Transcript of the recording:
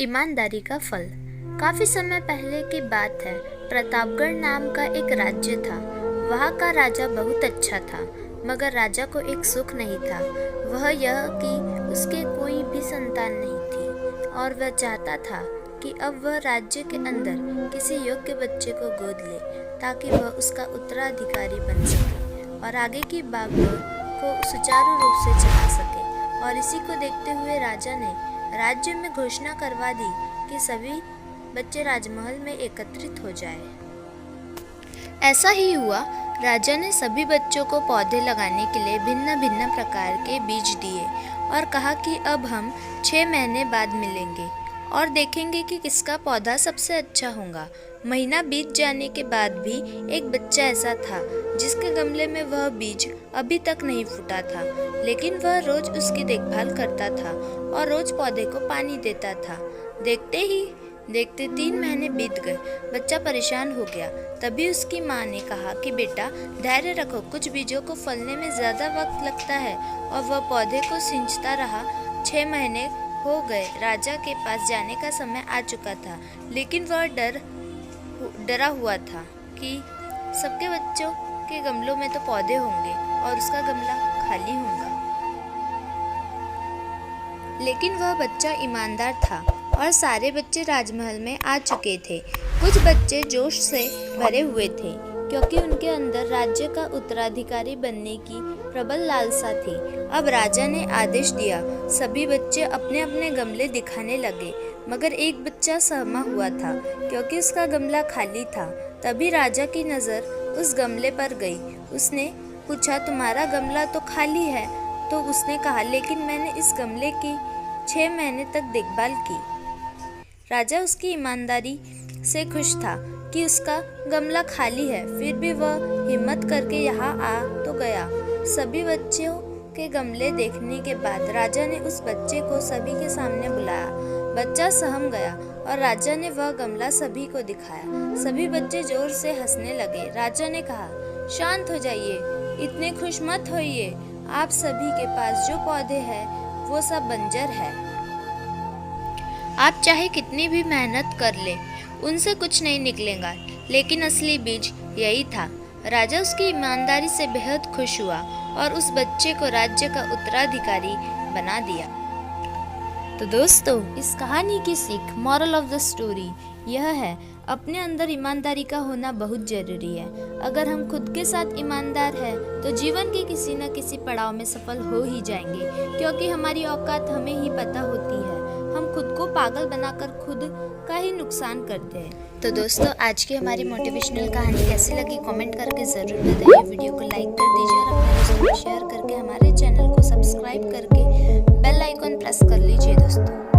ईमानदारी का फल। काफी समय पहले की बात है। प्रतापगढ़ नाम का एक राज्य था। वहाँ का राजा बहुत अच्छा था, मगर राजा को एक सुख नहीं था। वह यह कि उसके कोई भी संतान नहीं थी और वह चाहता था कि अब वह राज्य के अंदर किसी योग्य बच्चे को गोद ले ताकि वह उसका उत्तराधिकारी बन सके और आगे की भागदौड़ को सुचारू रूप से चला सके। और इसी को देखते हुए राजा ने राज्य में घोषणा करवा दी कि सभी बच्चे राजमहल में एकत्रित हो जाए। ऐसा ही हुआ। राजा ने सभी बच्चों को पौधे लगाने के लिए भिन्न भिन्न प्रकार के बीज दिए और कहा कि अब हम 6 महीने बाद मिलेंगे और देखेंगे कि किसका पौधा सबसे अच्छा होगा। महीना बीत जाने के बाद भी एक बच्चा ऐसा था जिसके गमले में वह बीज अभी तक नहीं फूटा था, लेकिन वह रोज उसकी देखभाल करता था और रोज पौधे को पानी देता था। देखते ही देखते 3 महीने बीत गए। बच्चा परेशान हो गया। तभी उसकी माँ ने कहा कि बेटा धैर्य रखो, कुछ बीजों को फलने में ज़्यादा वक्त लगता है। और वह पौधे को सींचता रहा। 6 महीने हो गए। राजा के पास जाने का समय आ चुका था, लेकिन वह डरा हुआ था कि सबके बच्चों के गमलों में तो पौधे होंगे और उसका गमला खाली होगा। लेकिन वह बच्चा ईमानदार था और सारे बच्चे राजमहल में आ चुके थे। कुछ बच्चे जोश से भरे हुए थे क्योंकि उनके अंदर राज्य का उत्तराधिकारी बनने की प्रबल लालसा थी। अब राजा ने आदेश दिया। सभी बच्चे अपने अपने गमले दिखाने लगे, मगर एक बच्चा सहमा हुआ था क्योंकि उसका गमला खाली था। तभी राजा की नज़र उस गमले पर गई। उसने पूछा, तुम्हारा गमला तो खाली है? तो उसने कहा, लेकिन मैंने इस गमले की 6 महीने तक देखभाल की। राजा उसकी ईमानदारी से खुश था कि उसका गमला खाली है, फिर भी वह हिम्मत करके यहाँ आ तो गया। सभी बच्चों के गमले देखने के बाद राजा ने उस बच्चे को सभी के सामने बुलाया। बच्चा सहम गया और राजा ने वह गमला सभी को दिखाया। सभी बच्चे जोर से हंसने लगे। राजा ने कहा, शांत हो जाइए, इतने खुश मत होइए। आप सभी के पास जो पौधे हैं वो सब बंजर है। आप चाहे कितनी भी मेहनत कर ले, उनसे कुछ नहीं निकलेगा। लेकिन असली बीज यही था। राजा उसकी ईमानदारी से बेहद खुश हुआ और उस बच्चे को राज्य का उत्तराधिकारी बना दिया। तो दोस्तों, इस कहानी की सीख, मॉरल ऑफ द स्टोरी यह है, अपने अंदर ईमानदारी का होना बहुत जरूरी है। अगर हम खुद के साथ ईमानदार हैं तो जीवन के किसी न किसी पड़ाव में सफल हो ही जाएंगे, क्योंकि हमारी औकात हमें ही पता होती है। हम खुद को पागल बनाकर खुद का ही नुकसान करते हैं। तो दोस्तों, आज की हमारी मोटिवेशनल कहानी कैसी लगी कमेंट करके ज़रूर बताइए। वीडियो को लाइक कर दीजिए और अपने दोस्तों को शेयर करके हमारे चैनल को सब्सक्राइब करके बेल आइकॉन प्रेस कर लीजिए दोस्तों।